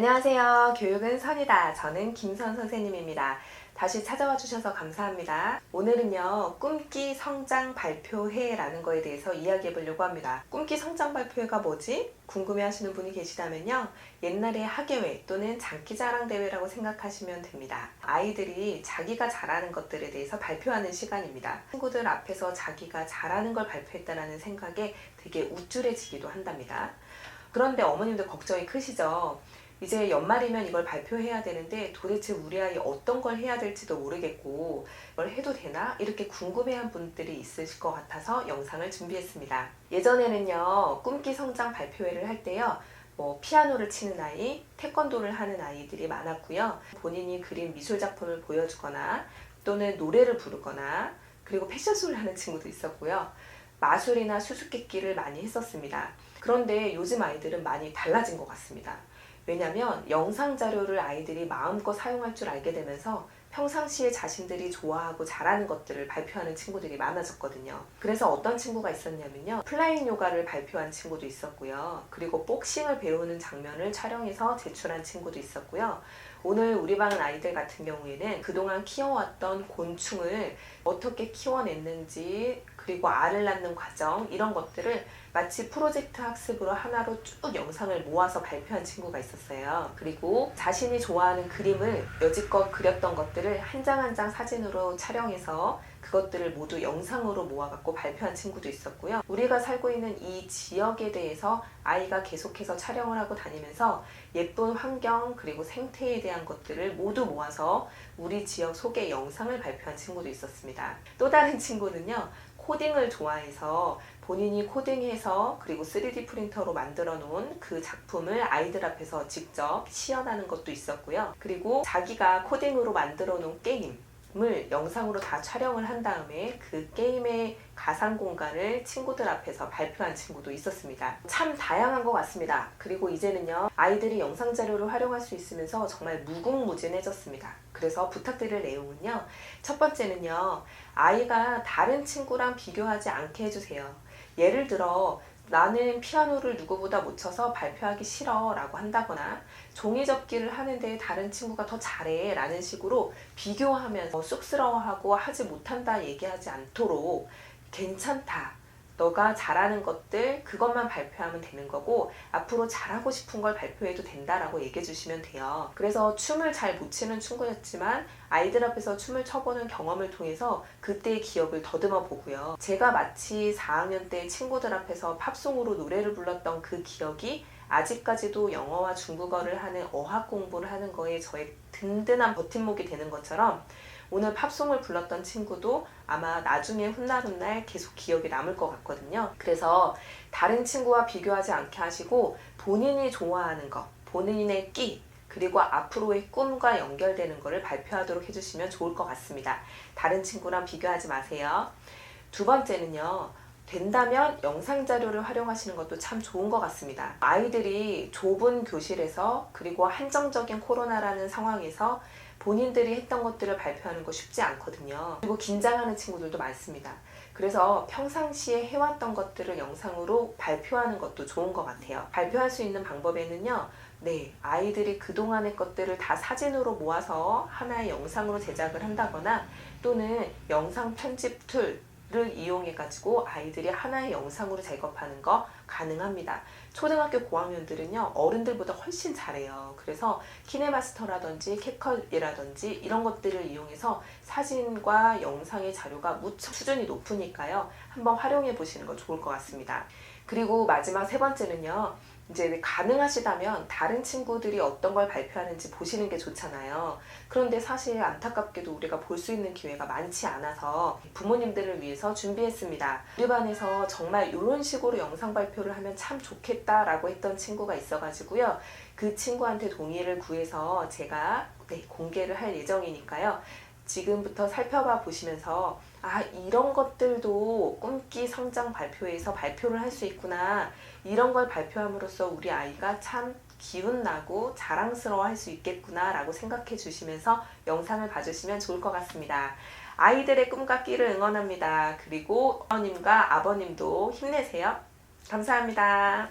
안녕하세요. 교육은 선이다. 저는 김선 선생님입니다. 다시 찾아와 주셔서 감사합니다. 오늘은요, 꿈기 성장 발표회라는 거에 대해서 이야기해 보려고 합니다. 꿈기 성장 발표회가 뭐지? 궁금해 하시는 분이 계시다면요, 옛날에 학예회 또는 장기자랑 대회라고 생각하시면 됩니다. 아이들이 자기가 잘하는 것들에 대해서 발표하는 시간입니다. 친구들 앞에서 자기가 잘하는 걸 발표했다는 생각에 되게 우쭐해지기도 한답니다. 그런데 어머님들 걱정이 크시죠? 이제 연말이면 이걸 발표해야 되는데 도대체 우리 아이 어떤 걸 해야 될지도 모르겠고 이걸 해도 되나? 이렇게 궁금해한 분들이 있으실 것 같아서 영상을 준비했습니다. 예전에는요, 꿈기 성장 발표회를 할 때요, 피아노를 치는 아이, 태권도를 하는 아이들이 많았고요. 본인이 그린 미술 작품을 보여주거나 또는 노래를 부르거나 그리고 패션쇼를 하는 친구도 있었고요. 마술이나 수수께끼를 많이 했었습니다. 그런데 요즘 아이들은 많이 달라진 것 같습니다. 왜냐면 영상 자료를 아이들이 마음껏 사용할 줄 알게 되면서 평상시에 자신들이 좋아하고 잘하는 것들을 발표하는 친구들이 많아졌거든요. 그래서 어떤 친구가 있었냐면요, 플라잉 요가를 발표한 친구도 있었고요. 그리고 복싱을 배우는 장면을 촬영해서 제출한 친구도 있었고요. 오늘 우리 반 아이들 같은 경우에는 그동안 키워왔던 곤충을 어떻게 키워냈는지, 그리고 알을 낳는 과정, 이런 것들을 마치 프로젝트 학습으로 하나로 쭉 영상을 모아서 발표한 친구가 있었어요. 그리고 자신이 좋아하는 그림을 여지껏 그렸던 것들을 한 장 한 장 사진으로 촬영해서 그것들을 모두 영상으로 모아갖고 발표한 친구도 있었고요. 우리가 살고 있는 이 지역에 대해서 아이가 계속해서 촬영을 하고 다니면서 예쁜 환경 그리고 생태에 대한 것들을 모두 모아서 우리 지역 소개 영상을 발표한 친구도 있었습니다. 또 다른 친구는요, 코딩을 좋아해서 본인이 코딩해서 그리고 3D 프린터로 만들어 놓은 그 작품을 아이들 앞에서 직접 시연하는 것도 있었고요. 그리고 자기가 코딩으로 만들어 놓은 게임을 영상으로 다 촬영을 한 다음에 그 게임의 가상 공간을 친구들 앞에서 발표한 친구도 있었습니다. 참 다양한 것 같습니다. 그리고 이제는요, 아이들이 영상 자료를 활용할 수 있으면서 정말 무궁무진해졌습니다. 그래서 부탁드릴 내용은요, 첫 번째는요, 아이가 다른 친구랑 비교하지 않게 해주세요. 예를 들어 나는 피아노를 누구보다 못 쳐서 발표하기 싫어 라고 한다거나 종이접기를 하는데 다른 친구가 더 잘해 라는 식으로 비교하면서 쑥스러워하고 하지 못한다 얘기하지 않도록 괜찮다, 너가 잘하는 것들 그것만 발표하면 되는 거고 앞으로 잘하고 싶은 걸 발표해도 된다라고 얘기해 주시면 돼요. 그래서 춤을 잘 못 추는 친구였지만 아이들 앞에서 춤을 춰보는 경험을 통해서 그때의 기억을 더듬어 보고요. 제가 마치 4학년 때 친구들 앞에서 팝송으로 노래를 불렀던 그 기억이 아직까지도 영어와 중국어를 하는 어학 공부를 하는 거에 저의 든든한 버팀목이 되는 것처럼 오늘 팝송을 불렀던 친구도 아마 나중에 훗날 계속 기억에 남을 것 같거든요. 그래서 다른 친구와 비교하지 않게 하시고 본인이 좋아하는 것, 본인의 끼, 그리고 앞으로의 꿈과 연결되는 것을 발표하도록 해주시면 좋을 것 같습니다. 다른 친구랑 비교하지 마세요. 두 번째는요, 된다면 영상 자료를 활용하시는 것도 참 좋은 것 같습니다. 아이들이 좁은 교실에서 그리고 한정적인 코로나라는 상황에서 본인들이 했던 것들을 발표하는 거 쉽지 않거든요. 그리고 긴장하는 친구들도 많습니다. 그래서 평상시에 해왔던 것들을 영상으로 발표하는 것도 좋은 것 같아요. 발표할 수 있는 방법에는요, 아이들이 그동안의 것들을 다 사진으로 모아서 하나의 영상으로 제작을 한다거나 또는 영상 편집 툴을 이용해 가지고 아이들이 하나의 영상으로 작업하는 거 가능합니다. 초등학교 고학년들은요, 어른들보다 훨씬 잘해요. 그래서 키네마스터라든지 캡컷이라든지 이런 것들을 이용해서 사진과 영상의 자료가 무척 수준이 높으니까요, 한번 활용해 보시는 거 좋을 것 같습니다. 그리고 마지막 세 번째는요, 이제 가능하시다면 다른 친구들이 어떤 걸 발표하는지 보시는 게 좋잖아요. 그런데 사실 안타깝게도 우리가 볼 수 있는 기회가 많지 않아서 부모님들을 위해서 준비했습니다. 우리 반에서 정말 이런 식으로 영상 발표를 하면 참 좋겠다라고 했던 친구가 있어가지고요. 그 친구한테 동의를 구해서 제가 공개를 할 예정이니까요. 지금부터 살펴봐 보시면서 이런 것들도 꿈기 성장 발표에서 발표를 할 수 있구나, 이런 걸 발표함으로써 우리 아이가 참 기운나고 자랑스러워 할 수 있겠구나 라고 생각해 주시면서 영상을 봐주시면 좋을 것 같습니다. 아이들의 꿈과 끼를 응원합니다. 그리고 어머님과 아버님도 힘내세요. 감사합니다.